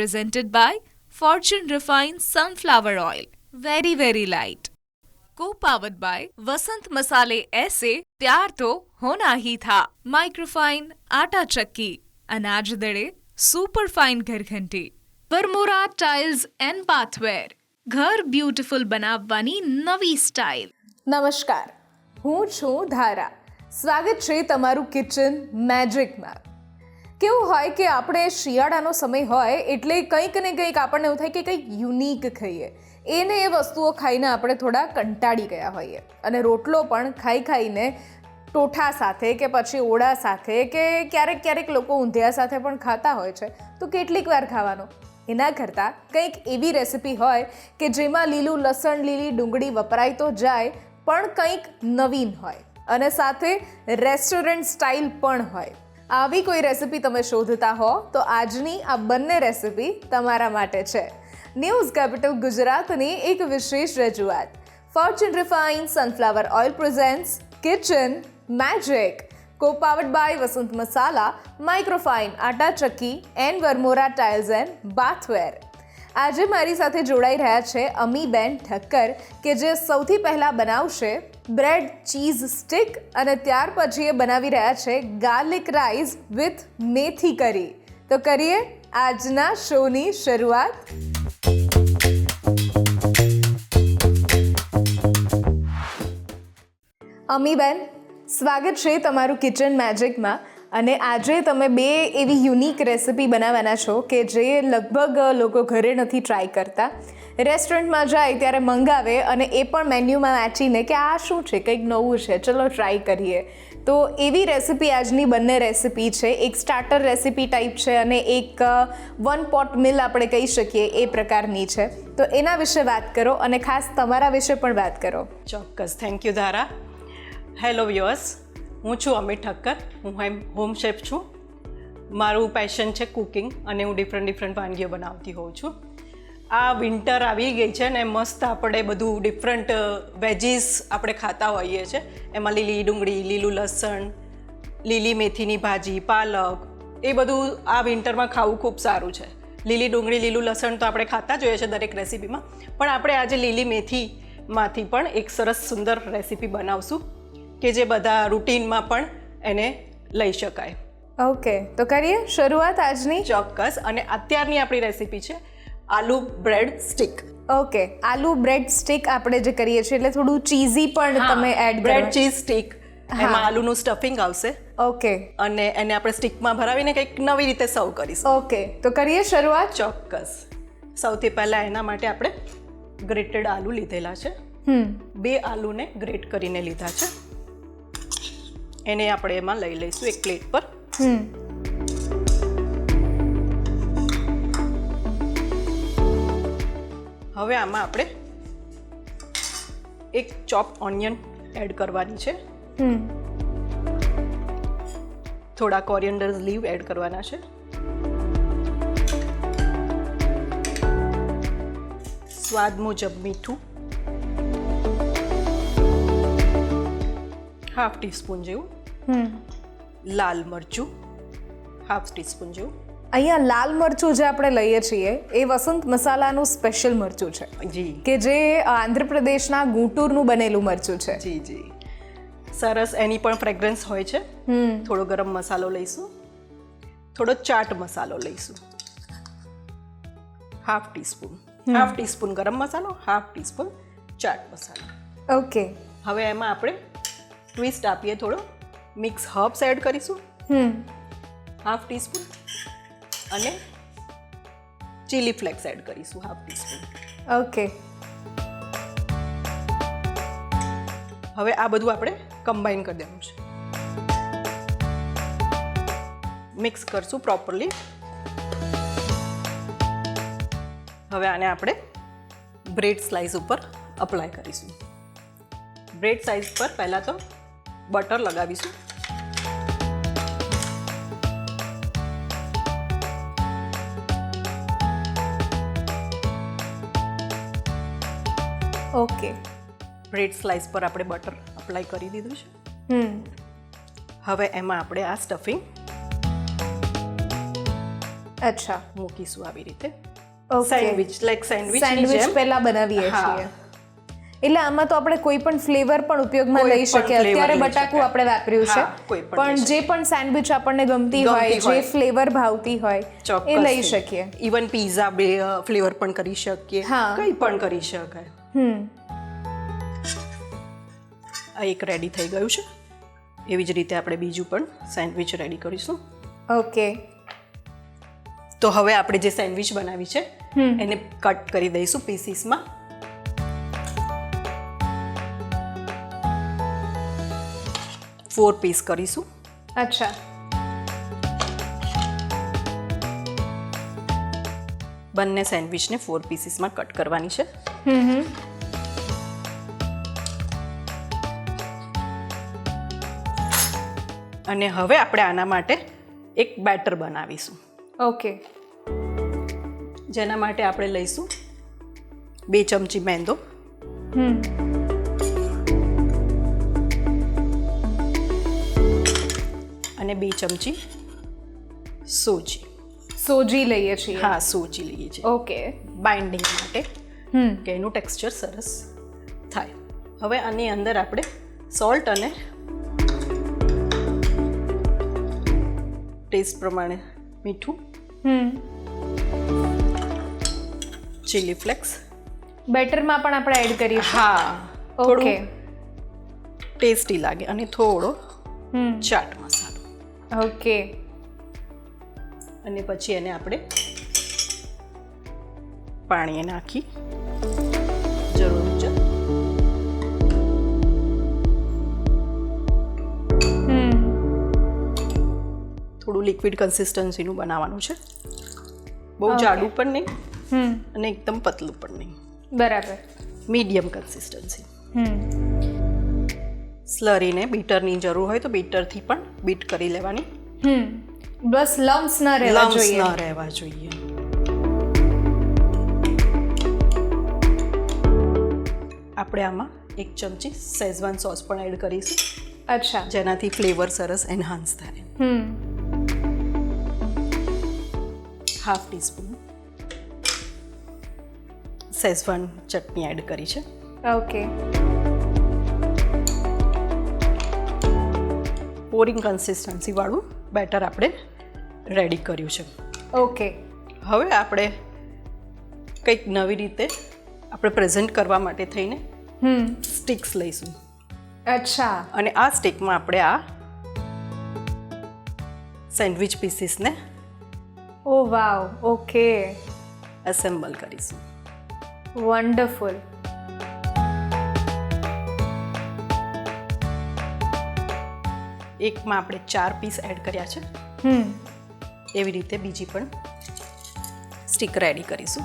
presented by Fortune Refined Sunflower Oil. Very, very light. Co-powered by Vasant Masale ऐसे प्यार तो होना ही था. Microfine आटा चक्की, अनाज दड़े सुपर फाइन ઘરઘંટી. વરમોરા ટાઇલ્સ એન્ડ બાથવેર, ઘર બ્યુટીફુલ બનાવવાની નવી સ્ટાઇલ. નમસ્કાર, હું છું ધારા. સ્વાગત છે તમારું કિચન મેજિકમાં. કેવું હોય કે આપણે શિયાળાનો સમય હોય એટલે કંઈક ને કંઈક આપણને એવું થાય કે કંઈક યુનિક ખાઈએ. એને એ વસ્તુઓ ખાઈને આપણે થોડા કંટાળી ગયા હોઈએ અને રોટલો પણ ખાઈને ટોઠા સાથે કે પછી ઓળા સાથે કે ક્યારેક ક્યારેક લોકો ઊંધિયા સાથે પણ ખાતા હોય છે. તો કેટલીક વાર ખાવાનો. એના કરતાં કંઈક એવી રેસિપી હોય કે જેમાં લીલું લસણ, લીલી ડુંગળી વપરાય તો જાય, પણ કંઈક નવીન હોય અને સાથે રેસ્ટોરન્ટ સ્ટાઇલ પણ હોય. આવી કોઈ રેસિપી તમે શોધતા હો તો આજની આ બંને રેસિપી તમારા માટે છે. ન્યૂઝ કેપિટલ ગુજરાતની એક વિશેષ રજૂઆત. Fortune refined sunflower oil presents kitchen magic, co-powered by Vasant Masala, Microfine Atta Chakki and Varmora tiles and bathware. આજે મારી સાથે જોડાઈ રહ્યા છે અમીબેન ઠક્કર, કે જે સૌથી પહેલાં બનાવશે બ્રેડ ચીઝ સ્ટિક અને ત્યાર પછી એ બનાવી રહ્યા છે ગાર્લિક રાઈસ વિથ મેથી કરી. તો કરીએ આજના શોની શરૂઆત. અમીબેન, સ્વાગત છે તમારું કિચન મેજિકમાં. અને આજે તમે બે એવી યુનિક રેસિપી બનાવવાના છો કે જે લગભગ લોકો ઘરે નથી ટ્રાય કરતા. રેસ્ટોરન્ટમાં જાય ત્યારે મંગાવે અને એ પણ મેન્યુમાં વાંચીને કે આ શું છે, કંઈક નવું છે, ચલો ટ્રાય કરીએ. તો એવી રેસિપી આજની બંને રેસિપી છે. એક સ્ટાર્ટર રેસિપી ટાઈપ છે અને એક વન પોટ મિલ આપણે કહી શકીએ એ પ્રકારની છે. તો એના વિશે વાત કરો અને ખાસ તમારા વિશે પણ વાત કરો. ચોક્કસ, થેન્ક યુ ધારા. હેલો વ્યુઅર્સ, હું છું અમિત ઠક્કર. હું હોમ શેફ છું. મારું પેશન છે કુકિંગ અને હું ડિફરન્ટ વાનગીઓ બનાવતી હોઉં છું. આ વિન્ટર આવી ગઈ છે ને મસ્ત આપણે બધું ડિફરન્ટ વેજીસ આપણે ખાતા હોઈએ છીએ. એમાં લીલી ડુંગળી, લીલું લસણ, લીલી મેથીની ભાજી, પાલક, એ બધું આ વિન્ટરમાં ખાવું ખૂબ સારું છે. લીલી ડુંગળી, લીલું લસણ તો આપણે ખાતા જ હોઈએ છીએ દરેક રેસિપીમાં, પણ આપણે આજે લીલી મેથીમાંથી પણ એક સરસ સુંદર રેસિપી બનાવશું કે જે બધા રૂટીનમાં પણ એને લઈ શકાય. ઓકે, તો કરીએ શરૂઆત આજની. ચોક્કસ. અને અત્યારની આપણી રેસિપી છે આલુ બ્રેડ સ્ટિક. ઓકે, આલુ બ્રેડ સ્ટિક આપણે જે કરીએ છીએ એટલે થોડું ચીઝી પણ તમે એડ કરો. બ્રેડ ચીઝ સ્ટિક, એમાં આલુનું સ્ટફિંગ આવશે. ઓકે. અને એને આપણે સ્ટિકમાં ભરાવીને કંઈક નવી રીતે સર્વ કરીશું. ઓકે, તો કરીએ શરૂઆત. ચોક્કસ. સૌથી પહેલાં એના માટે આપણે ગ્રેટેડ આલુ લીધેલા છે. 2 આલુને ગ્રેટ કરીને લીધા છે. એને આપણે એમાં લઈ લઈશું એક પ્લેટ પર. હવે આમાં આપણે એક ચોપ ઓનિયન એડ કરવાની છે. થોડા કોરિએન્ડર લીવ એડ કરવાના છે. સ્વાદ મુજબ મીઠું, હાફ ટીસ્પૂન જેવું. લાલ મરચું હાફ ટીસ્પૂન જેવું. અહીંયા લાલ મરચું જે આપણે લઈએ છીએ એ વસંત મસાલાનું સ્પેશિયલ મરચું છે. જી. કે જે આંધ્રપ્રદેશના ગુંટુરનું બનેલું મરચું છે. જી. સરસ, એની પણ ફ્રેગ્રન્સ હોય છે. થોડો ગરમ મસાલો લઈશું, થોડો ચાટ મસાલો લઈશું, હાફ ટીસ્પૂન ગરમ મસાલો, હાફ ટીસ્પૂન ચાટ મસાલો. ઓકે. હવે એમાં આપણે ટ્વિસ્ટ આપીએ, થોડો મિક્સ હર્બ્સ એડ કરીશું, હાફ ટીસ્પૂન, અને ચીલી ફ્લેક્સ એડ કરીશું, હાફ ટીસ્પૂન. ઓકે. હવે આ બધું આપણે કમ્બાઈન કરી દેવાનું છે. મિક્સ કરશું પ્રોપરલી. હવે આને આપણે બ્રેડ સ્લાઇસ ઉપર અપ્લાય કરીશું. બ્રેડ સ્લાઇસ પર પહેલાં તો બટર લગાવીશું. ઓકે. બ્રેડ સ્લાઇસ પર આપણે બટર અપ્લાય કરી દીધું છે. હવે એમાં આપણે આ સ્ટફિંગ અચ્છા, મૂકીશું આવી રીતે. Okay. Sandwich like sandwich sandwich પહેલા બનાવીએ છીએ. એટલે આમાં તો આપણે કોઈ પણ ફ્લેવર પણ ઉપયોગમાં કોઈ લઈ પણ શકીએ. flavor અત્યારે લઈ બટાકું શકાય. આપણે વાપર્યું છે, હા, કોઈ પણ પણ લઈ જે પણ સેન્ડવિચ આપણને ગમતી હોય, જે હોય. ફ્લેવર ભાવતી હોય એ લઈ શકીએ. ઇવન પીઝા ફ્લેવર પણ કરી શકીએ, હા. કંઈ પણ કરી શકાય. આ એક રેડી થઈ ગયું છે. એવી જ રીતે આપણે બીજું પણ સેન્ડવિચ રેડી કરીશું. ઓકે. તો હવે આપણે જે સેન્ડવિચ બનાવી છે એને કટ કરી દઈશું પીસીસમાં. ફોર પીસ કરીશું. અચ્છા, બંને સેન્ડવિચને 4 પીસીસમાં કટ કરવાની છે. અને હવે આપણે આના માટે એક બેટર બનાવીશું. ઓકે. જેના માટે આપણે લઈશું 2 ચમચી મેંદો, અને 2 ચમચી સોજી. સોજી લઈએ છીએ. હા, સોજી લઈએ છીએ ઓકે. બાઇન્ડિંગ માટે, કે એનું ટેક્સચર સરસ થાય. હવે આની અંદર આપણે સોલ્ટ અને ટેસ્ટ પ્રમાણે મીઠું, ચીલી ફ્લેક્સ. બેટરમાં પણ આપણે એડ કરીએ. હા, ઓકે. થોડું ટેસ્ટી લાગે. અને થોડો ચાટ મસાલો. ઓકે. અને પછી એને આપણે પાણી નાખી જરૂર મુજબ થોડું લિક્વિડ કન્સિસ્ટન્સીનું બનાવવાનું છે. બહુ જાડું પણ નહીં અને એકદમ પતલું પણ નહીં. બરાબર. Medium consistency. સ્લરીને બીટરની જરૂર હોય તો બીટરથી પણ બીટ કરી લેવાની. બસ લમ્સ ન રહેવા લમ્સ જોઈએ. ન રહેવા જોઈએ. આપણે આમાં 1 ચમચી શેઝવાન સોસ પણ એડ કરીશું. અચ્છા. જેનાથી ફ્લેવર સરસ એન્હાન્સ થાય. હાફ ટીસ્પૂન શેઝવાન ચટણી એડ કરી છે. ઓકે. પોરિંગ કન્સિસ્ટન્સી વાળું બેટર આપણે રેડી કર્યું છે. ઓકે. હવે આપણે કંઈક નવી રીતે આપણે પ્રેઝન્ટ કરવા માટે થઈને સ્ટિક્સ લઈશું. અચ્છા. અને આ સ્ટિકમાં આપણે આ સેન્ડવિચ પીસીસને ઓ વાવ. ઓકે. એસેમ્બલ કરીશું. વન્ડરફુલ. એકમાં આપણે 4 પીસ એડ કર્યા છે. એવી રીતે બીજી પણ સ્ટિક રેડી કરીશું.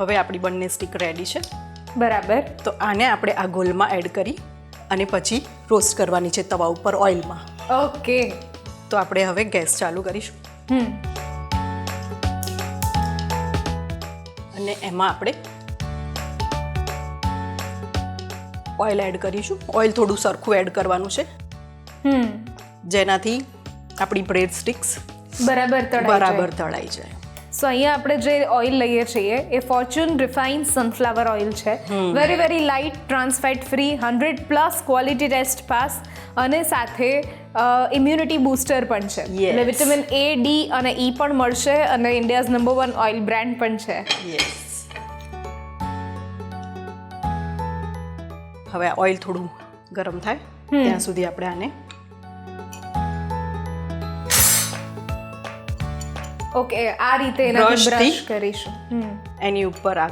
હવે આપણી બંને સ્ટિક રેડી છે. બરાબર. તો આને આપણે આ ગોલમાં એડ કરી અને પછી રોસ્ટ કરવાની છે તવા ઉપર ઓઇલમાં. ઓકે. તો આપણે હવે ગેસ ચાલુ કરીશું. અને એમાં આપણે ઓઇલ એડ કરીશું. ઓઇલ થોડું સરખું એડ કરવાનું છે, જેનાથી આપણી બ્રેડ સ્ટિક્સ બરાબર તળાઈ જાય. સો અહીંયા આપણે જે ઓઇલ લઈએ છીએ એ ફોર્ચ્યુન રિફાઇન્ડ સનફ્લાવર ઓઇલ છે. Very very light, trans fat free, 100+ quality test pass, અને સાથે ઇમ્યુનિટી બૂસ્ટર પણ છે. એટલે વિટામિન A, D અને E પણ મળશે, અને ઇન્ડિયાઝ નંબર 1 ઓઇલ બ્રાન્ડ પણ છે. હવે ઓઇલ થોડું ગરમ થાય ત્યાં સુધી આપણે આને ઓકે આ રીતે એનાથી બ્રશ કરીશું. એની ઉપર આ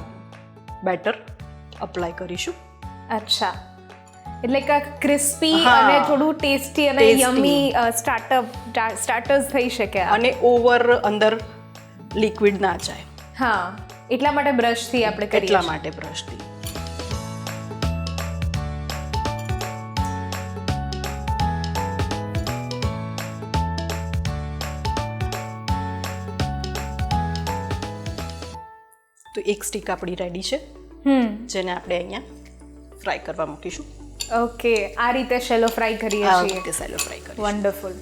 બેટર અપ્લાય કરીશું. અચ્છા. એટલે કે ક્રિસ્પી અને થોડું ટેસ્ટી અને યમી સ્ટાર્ટર્સ થઈ શકે. અને ઓવર અંદર લિક્વિડ ના જાય. હા, એટલા માટે બ્રશથી આપણે કરીએ. એટલા માટે બ્રશથી. તો એક સ્ટિક આપણી રેડી છે, જેને આપણે અહીંયા ફ્રાય કરવા મૂકીશું. ઓકે, આ રીતે શેલો ફ્રાય કરીએ આ છીએ. રીતે સેલો ફ્રાય કરીશું. વન્ડરફુલ.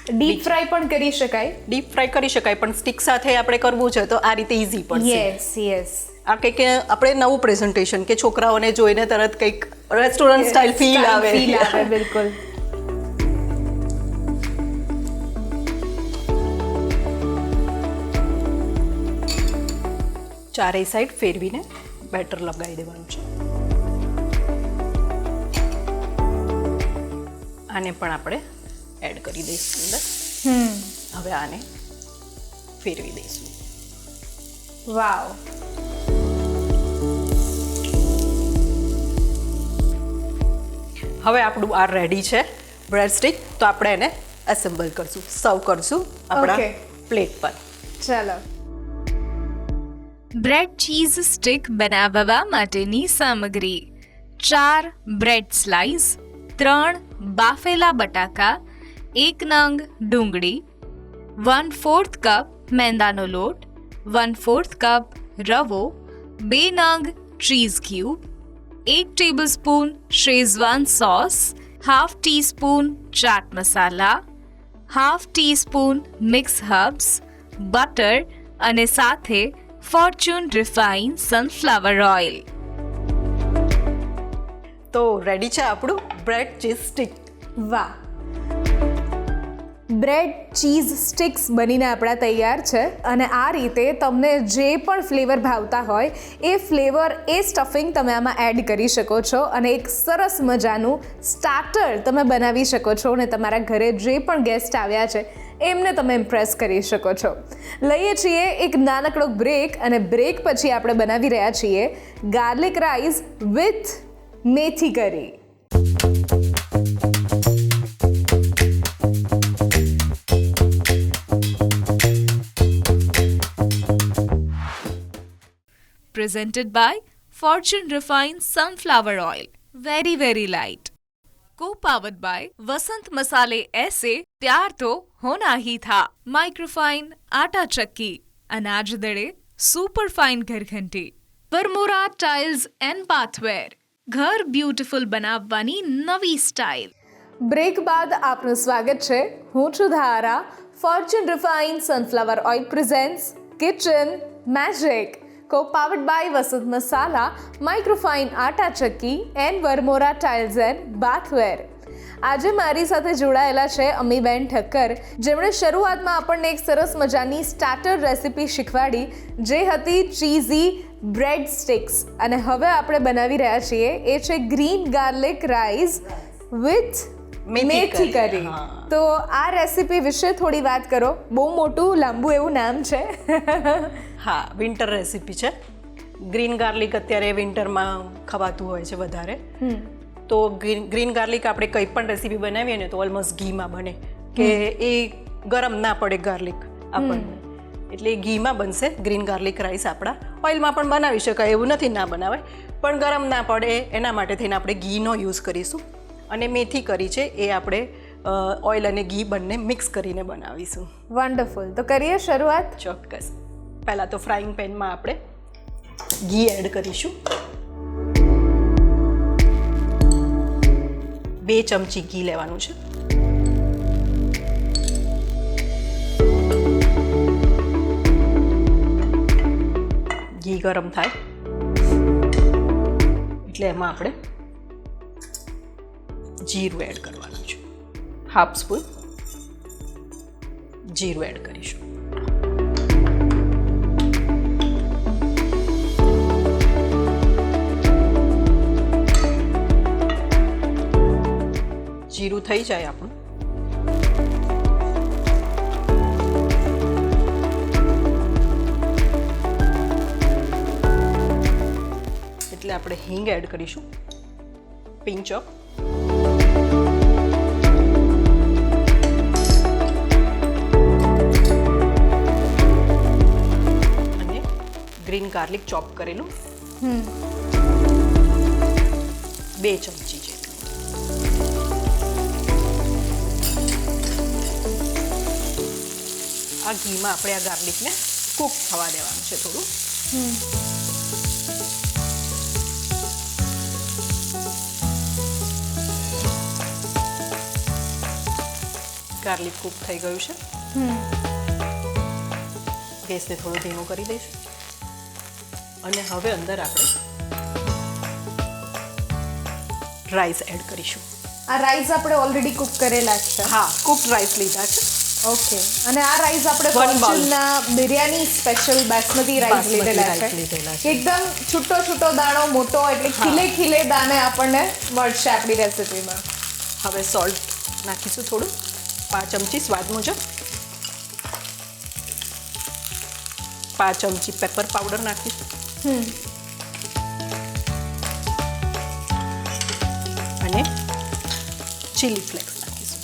ડીપ ફ્રાય પણ કરી શકાય. ડીપ ફ્રાય કરી શકાય, પણ સ્ટીક સાથે આપણે કરવું છે તો આ રીતે ઇઝી પડશે. યસ. આ કંઈક આપણે નવું પ્રેઝન્ટેશન કે છોકરાઓને જોઈને તરત કંઈક રેસ્ટોરન્ટ સ્ટાઇલ ફીલ આવે. બિલકુલ. ચારેય સાઈડ ફેરવીને બેટર લગાવી દેવાનું છે. આને પણ આપણે એડ કરી દઈશું અંદર. હવે આને ફેરવી દઈશું. વાવ. હવે આપણું આ રેડી છે બ્રેડ સ્ટિક. તો આપણે એને એસેમ્બલ કરશું, સર્વ કરશું આપણા Okay. પ્લેટ પર. ચાલો. બ્રેડ ચીઝ સ્ટિક બનાવવા માટેની સામગ્રી: 4 બ્રેડ સ્લાઇસ, 3 બાફેલા બટાકા, 1 નંગ ડુંગળી, 1/4 કપ મેંદાનો લોટ, 1/4 કપ રવો, 2 નંગ cheese cube, 1 tablespoon Schezwan sauce, half teaspoon chaat masala, half teaspoon mix herbs, butter અને સાથે ફોર્ચ્યુન રિફાઇન સનફ્લાવર ઓઇલ. તો રેડી છે આપણું બ્રેડ ચીઝ સ્ટિક. વાહ. બ્રેડ ચીઝ સ્ટિક્સ બનીને આપણા તૈયાર છે. અને આ રીતે તમને જે પણ ફ્લેવર ભાવતા હોય એ ફ્લેવર, એ સ્ટફિંગ તમે આમાં એડ કરી શકો છો અને એક સરસ મજાનું સ્ટાર્ટર તમે બનાવી શકો છો અને તમારા ઘરે જે પણ ગેસ્ટ આવ્યા છે એમને તમે ઇમ્પ્રેસ કરી શકો છો. લઈએ છીએ એક નાનકડો બ્રેક અને બ્રેક પછી આપણે બનાવી રહ્યા છીએ ગાર્લિક રાઈસ વિથ મેથી કરી. Presented by Fortune Refined Sunflower Oil. Very, very light. Co-powered by वसंत मसाले ऐसे प्यार तो होना ही था. माइक्रोफाइन आटा चक्की, अनाज दड़े सुपर फाइन घर घंटी, वरमोरा टाइल्स एंड बाथवेर. घर ब्यूटीफुल બનાવવાની નવી સ્ટાઇલ. બ્રેક બાદ આપનું સ્વાગત છે. હું છું Dhara. Fortune refined sunflower oil presents kitchen magic, co-powered by Vasant Masala, Microfine Atta Chakki and Varmora tiles and bathware. આજે મારી સાથે જોડાયેલા છે અમીબેન ઠક્કર, જેમણે શરૂઆતમાં આપણને એક સરસ મજાની સ્ટાર્ટર રેસિપી શીખવાડી જે હતી ચીઝી બ્રેડ સ્ટિક્સ. અને હવે આપણે બનાવી રહ્યા છીએ એ છે ગ્રીન ગાર્લિક રાઈસ વિથ મેથી કરી. તો આ રેસિપી વિશે થોડી વાત કરો. બહુ મોટું લાંબુ એવું નામ છે. હા, વિન્ટર રેસિપી છે. ગ્રીન ગાર્લિક અત્યારે વિન્ટરમાં ખવાતું હોય છે વધારે. તો ગ્રીન ગાર્લિક આપણે કંઈ પણ રેસીપી બનાવીએ ને તો ઓલમોસ્ટ ઘીમાં બને, કે એ ગરમ ના પડે ગાર્લિક આપણને, એટલે એ ઘીમાં બનશે ગ્રીન ગાર્લિક રાઈસ. આપણા ઓઇલમાં પણ બનાવી શકાય, એવું નથી ના બનાવાય, પણ ગરમ ના પડે એના માટે થઈને આપણે ઘીનો યુઝ કરીશું. અને મેથી કરી છે એ આપણે ઓઇલ અને ઘી બંને મિક્સ કરીને બનાવીશું. વન્ડરફુલ. તો કરીએ શરૂઆત. ચોક્કસ. પહેલાં તો ફ્રાઈંગ પેનમાં આપણે ઘી એડ કરીશું. 2 ચમચી ઘી લેવાનું છે. ઘી ગરમ થાય એટલે એમાં આપણે જીરું એડ કરવાનું છે. હાફ સ્પૂન જીરું એડ કરીશું. જીરું થઈ જાય આપણું એટલે આપણે હિંગ એડ કરીશું. પિંચ ઓફ અને ગ્રીન ગાર્લિક ચોપ કરેલું 2 ચમચી જેટલું. આ ઘીમાં આપણે આ ગાર્લિકને કૂક થવા દેવાનું છે થોડું. ગાર્લિક કૂક થઈ ગયું છે. ગેસને થોડું ધીમું કરી દઈશું અને હવે અંદર આપણે રાઈસ એડ કરીશું. આ રાઈસ આપણે ઓલરેડી કુક કરેલા છે. હા, કુકડ રાઈસ લીધા છે. ઓકે. અને આ રાઈસ આપણે One bowl. ફોર્ચ્યુનના બિરયાની સ્પેશિયલ બાસમતી રાઈસ બાસમતી લીધેલા rice છે. લીધેલા છે. કે એકદમ છૂટો છૂટો દાણો મોટો એટલે ખીલે ખીલે દાણે આપણને મળશે આપણી રેસિપીમાં. હવે સોલ્ટ નાખીશું થોડું, 5 ચમચી સ્વાદ મુજબ. 5 ચમચી પેપર પાવડર નાખીશું અને ચીલી ફ્લેક્સ નાખીશું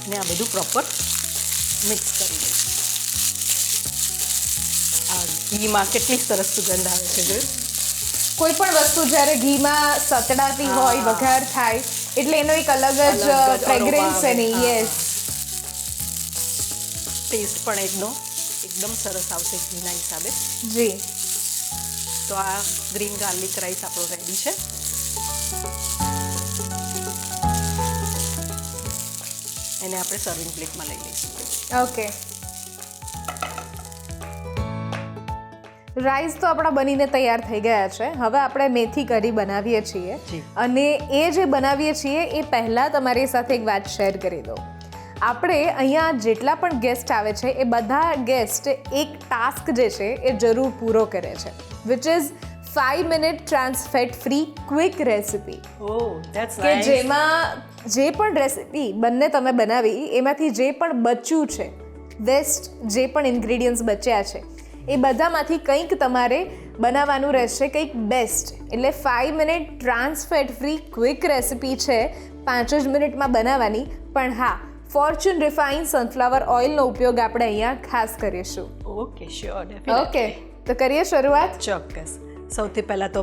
અને આ બધું પ્રોપર મિક્સ કરી દઈશું. આ ઘીમાં કેટલી સરસ સુગંધ આવે છે જોયું. કોઈ પણ વસ્તુ જ્યારે ઘીમાં સતડાતી હોય વઘાર થાય એટલે એનો એક અલગ જ અલગ જ ફ્રેગ્રન્સ aroma એની. આવે. યસ. ટેસ્ટ પણ એકદમ સરસ આવશે ઘીના હિસાબે. જી. તો આ ગ્રીન ગાર્લિક રાઈસ આપણો રેડી છે. એને આપણે સર્વિંગ પ્લેટમાં લઈ લઈશું. ઓકે. રાઈસ તો આપણા બનીને તૈયાર થઈ ગયા છે. હવે આપણે મેથી કરી બનાવીએ છીએ જી. અને એ જે બનાવીએ છીએ એ પહેલાં તમારી સાથે એક વાત શેર કરી દઉં. આપણે અહીંયા જેટલા પણ ગેસ્ટ આવે છે એ બધા ગેસ્ટ એક ટાસ્ક જે છે એ જરૂર પૂરો કરે છે, which is 5 minute trans fat free quick recipe. Oh, that's કે જેમાં જે પણ રેસિપી બંને તમે બનાવી એમાંથી જે પણ બચ્યું છે, વેસ્ટ જે પણ ઇન્ગ્રીડિયન્ટ્સ બચ્યા છે એ બધામાંથી કંઈક તમારે બનાવવાનું રહેશે, કંઈક બેસ્ટ. એટલે 5 minute trans fat free quick recipe છે, 5 જ મિનિટમાં બનાવવાની. પણ હા, ફોર્ચ્યુન રિફાઇન સનફ્લાવર ઓઇલનો ઉપયોગ આપણે અહીંયા ખાસ કરીશું. Okay, sure, definitely. ઓકે, તો કરીએ શરૂઆત. ચોક્કસ. સૌથી પહેલાં તો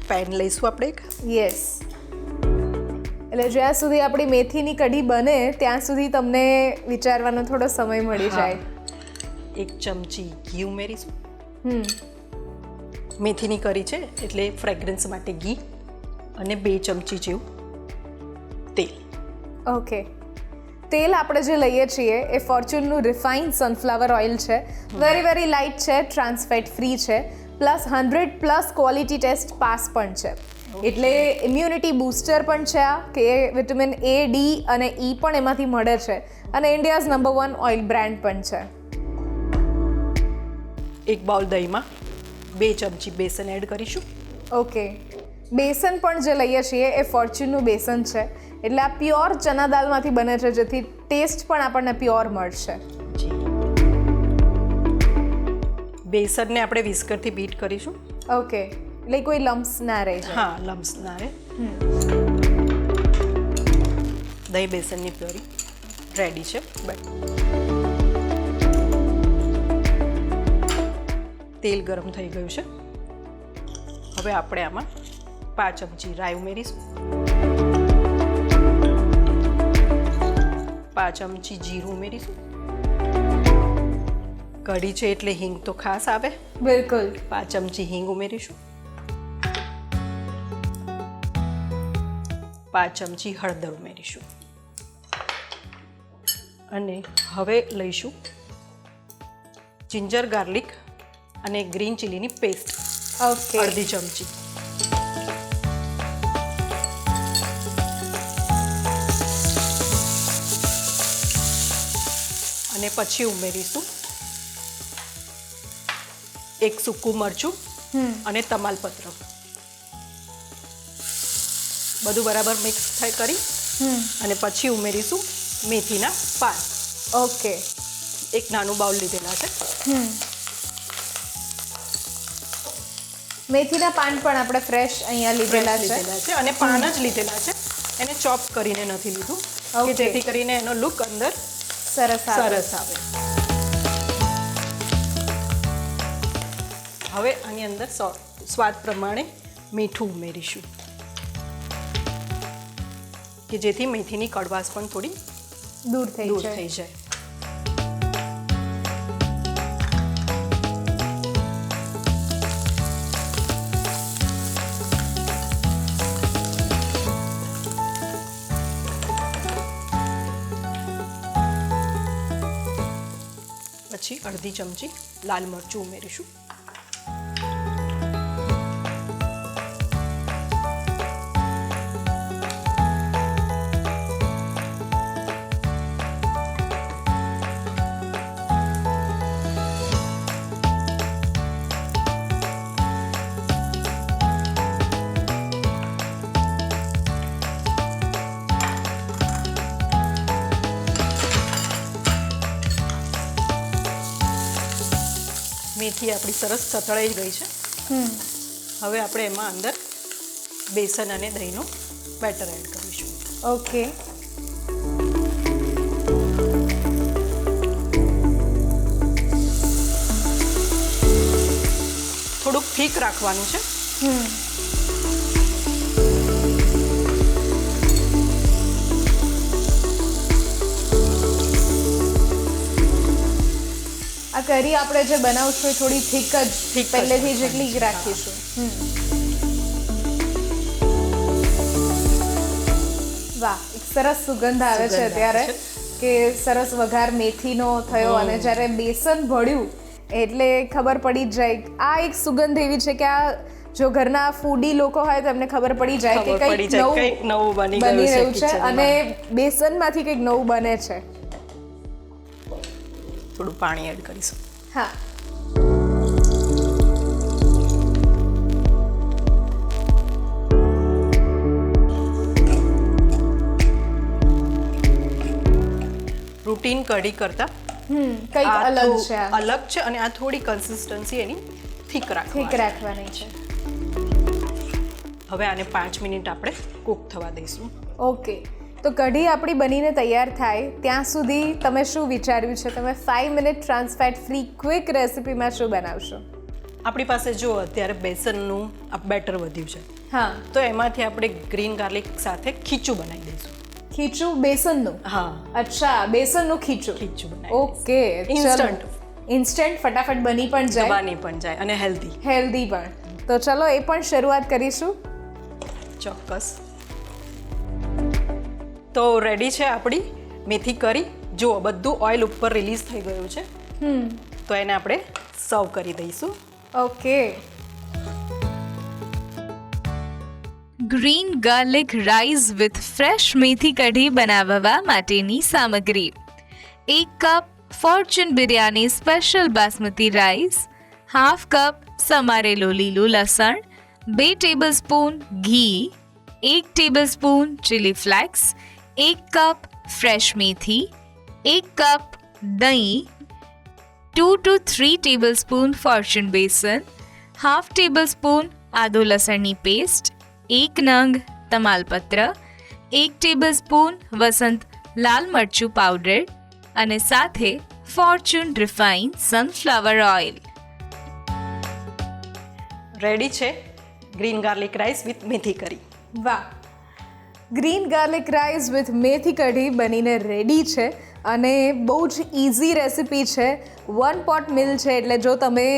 પેન લઈશું આપણે એક. યસ. એટલે જ્યાં સુધી આપણી મેથીની કઢી બને ત્યાં સુધી તમને વિચારવાનો થોડો સમય મળી જાય. 1 ચમચી ઘી ઉમેરીશું. મેથીની કરી છે એટલે ફ્રેગ્રન્સ માટે ઘી અને 2 ચમચી જેવું તેલ. ઓકે. તેલ આપણે જે લઈએ છીએ એ ફોર્ચ્યુનનું રિફાઇન્ડ સનફ્લાવર ઓઇલ છે. વેરી લાઇટ છે, ટ્રાન્સ ફેટ ફ્રી છે, પ્લસ 100+ ક્વોલિટી ટેસ્ટ પાસ પણ છે. એટલે ઇમ્યુનિટી બૂસ્ટર પણ છે આ, કે વિટામિન A, D અને E પણ એમાંથી મળે છે અને ઇન્ડિયાઝ નંબર 1 ઓઇલ બ્રાન્ડ પણ છે. 1 બાઉલ દહીંમાં 2 ચમચી બેસન એડ કરીશું. ઓકે. બેસન પણ જે લઈએ છીએ એ ફોર્ચ્યુનનું બેસન છે, એટલે આ પ્યોર ચના દાલમાંથી બને છે, જેથી ટેસ્ટ પણ આપણને પ્યોર મળશે. બેસનને આપણે વિસ્કરથી બીટ કરીશું. ઓકે. એટલે કોઈ લમ્સ ના રહે છે. હા, લમ્સ ના રહે. દહીં બેસનની પ્યોરી રેડી છે. તેલ ગરમ થઈ ગયું છે. હવે આપણે આમાં 5 ચમચી રાઈ ઉમેરીશું. 5 ચમચી જીરું ઉમેરીશું. કઢી છે એટલે હિંગ તો ખાસ આવે. બિલકુલ. 5 ચમચી હિંગ ઉમેરીશું. 5 ચમચી હળદર ઉમેરીશું અને હવે લઈશું જિંજર ગાર્લિક અને ગ્રીન ચીલીની પેસ્ટ. ઓકે. અડધી ચમચી. અને પછી ઉમેરીશું 1 સૂકું મરચું અને તમાલપત્ર. બધું બરાબર મિક્સ કરી અને પછી ઉમેરીશું મેથીના પાન. ઓકે. 1 નાનું બાઉલ લીધેલા છે. મેથીના પાન પણ આપણે ફ્રેશ અહીંયા લીધેલા છે અને પાન જ લીધેલા છે, એને ચોપ કરીને નથી લીધું, કે Okay. જેથી કરીને એનો લુક અંદર સરસ આવે. સરસ આવે. હવે આની અંદર સ્વાદ પ્રમાણે મીઠું ઉમેરીશું, કે જેથી મેથીની કડવાશ પણ થોડી દૂર થઈ દૂર જાય. થઈ જાય. પછી અડધી ચમચી લાલ મરચું ઉમેરીશું. મેથી આપણી સરસ સતળાઈ ગઈ છે. હવે આપણે એમાં અંદર બેસન અને દહીંનું બેટર એડ કરીશું. ઓકે. થોડુંક થીક રાખવાનું છે. આ કરી આપણે જે બનાવશું એ થોડી થીક જ Thick જ પહેલેથી જ રાખવાની એટલી જ છે. રાખીશું. વાહ, એક સરસ સુગંધ આવે છે સુગંધ આવે અત્યારે છે. કે સરસ વઘાર મેથીનો થયો અને જ્યારે બેસન ભળ્યું એટલે ખબર પડી જ જાય. આ એક સુગંધ એવી છે કે આ જો ઘરના ફૂડી લોકો હોય તો એમને ખબર પડી જાય કે ખબર પડી જાય કંઈક નવું બની ગયું છે રહ્યું છે kitchen અને માં. બેસનમાંથી કંઈક નવું બને છે. થોડું પાણી એડ કરીશું. હા. રૂટીન કઢી કરતા કંઈક આ અલગ થો- છે આ. અલગ છે અને આ થોડી કન્સિસ્ટન્સી એની થીક ઠીક રાખવાની. રાખવાની છે. હવે આને 5 મિનિટ આપણે કૂક થવા દઈશું. ઓકે, તો કઢી આપણી બનીને તૈયાર થાય ત્યાં સુધી તમે શું વિચાર્યું છે? તમે 5 મિનિટ ટ્રાન્સફેટ ફ્રી ક્વિક રેસિપીમાં શું બનાવશો? આપણી પાસે જો અત્યારે બેસનનું આ બેટર વધ્યું છે હા, તો એમાંથી આપણે ગ્રીન ગાર્લિક સાથે ખીચું બનાવી દઈશું. ખીચું બેસનનું? હા, અચ્છા, બેસનનું ખીચું. ખીચું બનાવી ઓકે, Instant. ઇન્સ્ટન્ટ ફટાફટ બની પણ જાય, જવાની પણ જાય અને હેલ્ધી. હેલ્ધી પણ. તો ચલો એ પણ શરૂઆત કરીશું. ચોક્કસ. તો રેડી છે આપણી મેથી કરી. જુઓ બધું ઓઇલ ઉપર રિલીઝ થઈ ગયું છે. તો એને આપણે સર્વ કરી દઈશું. Okay. Green garlic rice with fresh મેથી કઢી બનાવવા માટેની સામગ્રી: 1 cup Fortune biryani special basmati rice, 1/2 cup સમારેલું લીલું લસણ, 2 ટેબલસ્પૂન ઘી, 1 tablespoon chilli flakes, 1 cup fresh મેથી, 1 કપ દહીં, 2 to 3 ટેબલસ્પૂન ફોર્ચ્યુન બેસન, 1/2 ટેબલસ્પૂન આદુ લસણની પેસ્ટ, 1 નંગ તમાલપત્ર, 1 ટેબલસ્પૂન વસંત લાલ મરચું પાવડર અને સાથે Fortune refine sunflower oil. Ready છે ગ્રીન ગાર્લિક રાઈસ વિથ મેથી કરી. વાહ, ગ્રીન ગાર્લિક રાઈસ વિથ મેથી કઢી બનીને રેડી છે અને બહુ જ ઇઝી રેસિપી છે. 1 પોટ મિલ છે એટલે જો તમે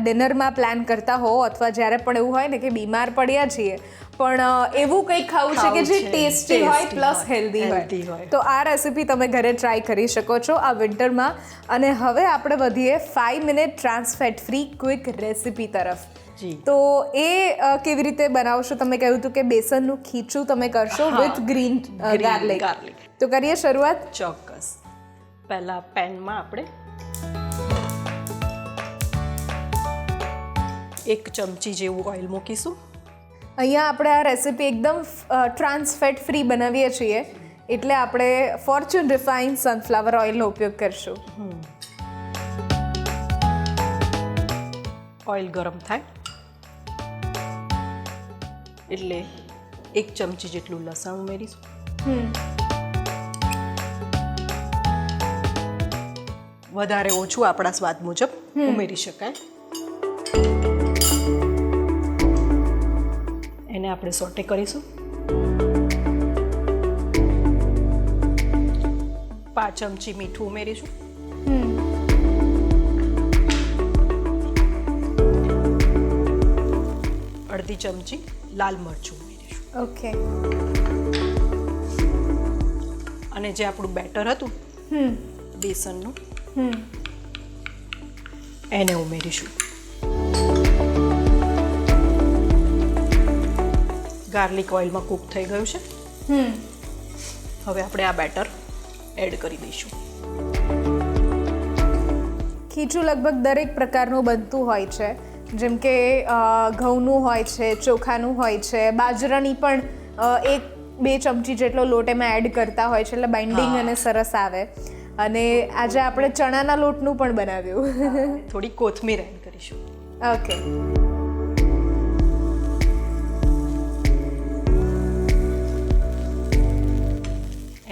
ડિનરમાં પ્લાન કરતા હો અથવા જ્યારે પણ એવું હોય ને કે બીમાર પડ્યા છીએ પણ એવું કંઈક ખાવું છે કે જે ખાવું છે, ટેસ્ટી હોય tasty પ્લસ હોય, હેલ્ધી healthy હોય હોય. તો આ રેસિપી તમે ઘરે ટ્રાય કરી શકો છો આ વિન્ટરમાં. અને હવે આપણે વધીએ 5 minute trans fat free quick recipe તરફ. જી. તો એ કેવી રીતે બનાવશો? તમે કહ્યું હતું કે બેસનનું ખીચું તમે કરશો હા, with green green garlic. garlic. તો કરીએ શરૂઆત. ચોક્કસ. પહેલા પેનમાં આપણે 1 ચમચી જેવું ઓઇલ મૂકીશું. અહીંયા આપણે આ રેસિપી એકદમ ટ્રાન્સફેટ ફ્રી બનાવીએ છીએ એટલે આપણે ફોર્ચ્યુન રિફાઇન સનફ્લાવર ઓઇલનો ઉપયોગ કરશું. ઓઇલ ગરમ થાય એટલે 1 ચમચી જેટલું લસણ ઉમેરીશું. વધારે ઓછું આપણા સ્વાદ મુજબ ઉમેરી શકાય. એને આપણે સોટે કરીશું. 5 ચમચી મીઠું ઉમેરીશું. અડધી ચમચી લાલ મરચું ઉમેરીશું. ઓકે. અને જે આપણું બેટર હતું બેસનનું એને ઉમેરીશું. ગાર્લિક ઓઇલમાં કૂક થઈ ગયું છે. હવે આપણે આ બેટર એડ કરી દઈશું. ખીચું લગભગ દરેક પ્રકારનું બનતું હોય છે, જેમ કે ઘઉંનું હોય છે, ચોખાનું હોય છે, બાજરાની પણ 1-2 ચમચી જેટલો લોટ એમાં એડ કરતા હોય છે, એટલે બાઇન્ડિંગ અને સરસ આવે. અને આજે આપણે ચણાના લોટનું પણ બનાવ્યું. થોડી કોથમીર એડ કરીશું. ઓકે.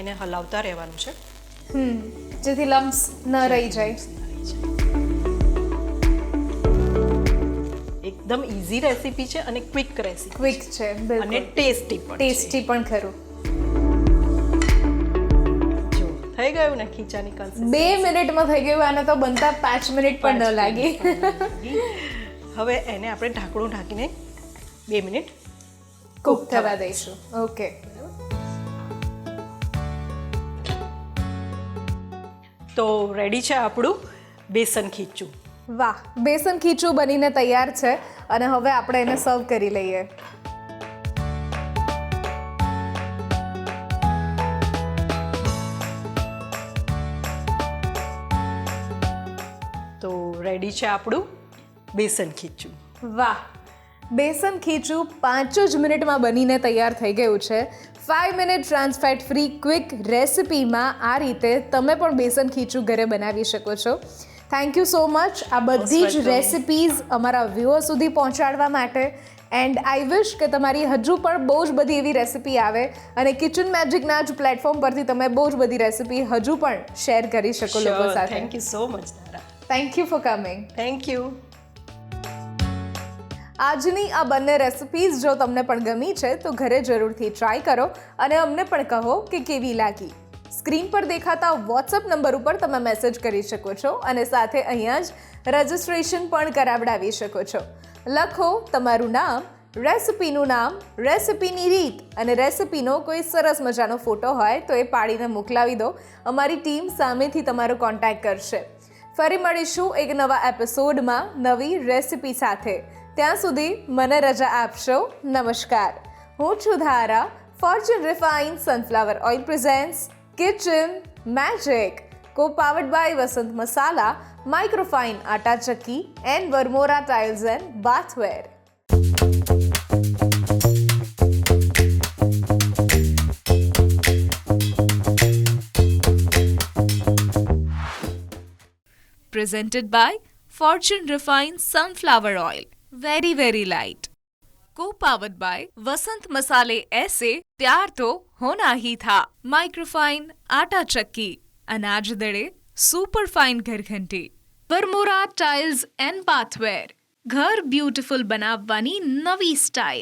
એને હલાવતા રહેવાનું છે, જેથી લમ્સ ન રહી જાય. એકદમ ઇઝી રેસીપી છે અને ક્વિક રેસીપી ક્વિક છે, અને બિલકુલ. ટેસ્ટી પણ ટેસ્ટી પણ ખરું. જો થઈ ગયું ને ખીચાની કન્સિસ્ટન્સી. 2 મિનિટમાં થઈ ગયું, આને તો બનતા 5 મિનિટ પણ ન લાગી. હવે એને આપણે ઢાંકણું ઢાંકીને 2 મિનિટ કૂક થવા દઈશું. ઓકે. તો રેડી છે આપણું બેસન ખીચું. વાહ, બેસન ખીચું બનીને તૈયાર છે અને હવે આપણે એને સર્વ કરી લઈએ. તો રેડી છે આપણું બેસન ખીચું. વાહ, બેસન ખીચું 5 જ મિનિટમાં બનીને તૈયાર થઈ ગયું છે. 5 minute trans fat free quick રેસિપીમાં આ રીતે તમે પણ બેસન ખીચું ઘરે બનાવી શકો છો. થેન્ક યુ સો મચ આ બધી જ welcome. રેસિપીઝ અમારા વ્યુઅર સુધી પહોંચાડવા માટે. એન્ડ આઈ વિશ કે તમારી હજુ પણ બહુ જ બધી એવી રેસિપી આવે અને કિચન મેજિકના જ પ્લેટફોર્મ પરથી તમે બહુ જ બધી રેસિપી હજુ પણ શેર કરી શકો લોકો સાથે. થેન્ક યુ સો મચ તારા. Thank you for coming. Thank you. આજની આ બંને રેસિપીઝ જો તમને પણ ગમી છે તો ઘરે જરૂરથી ટ્રાય કરો અને અમને પણ કહો કે કેવી લાગી. સ્ક્રીન પર દેખાતા વોટ્સઅપ નંબર ઉપર તમે મેસેજ કરી શકો છો અને સાથે અહીંયા જ રજિસ્ટ્રેશન પણ કરાવડાવી શકો છો. લખો તમારું નામ, રેસિપીનું નામ, રેસિપીની રીત અને રેસિપીનો કોઈ સરસ મજાનો ફોટો હોય તો એ પાડીને મોકલાવી દો. અમારી ટીમ સામેથી તમારો કોન્ટેક્ટ કરશે. ફરી મળીશું એક નવા એપિસોડમાં નવી રેસિપી સાથે. ત્યાં સુધી મને રજા આપશો. નમસ્કાર. હું છું Dhara. Fortune refined sunflower oil presents kitchen magic, co powered by Vasant Masala, Microfine Atta Chakki and Varmora tiles and bathware. Presented by Fortune Refined Sunflower Oil. Very, very light. Co-powered by वसंत मसाले ऐसे प्यार तो होना ही था. माइक्रोफाइन आटा चक्की, अनाज दड़े super fine घरघंटी, Varmora tiles and बाथवेर. घर ब्यूटीफुल बनावવાની નવી સ્ટાઇલ.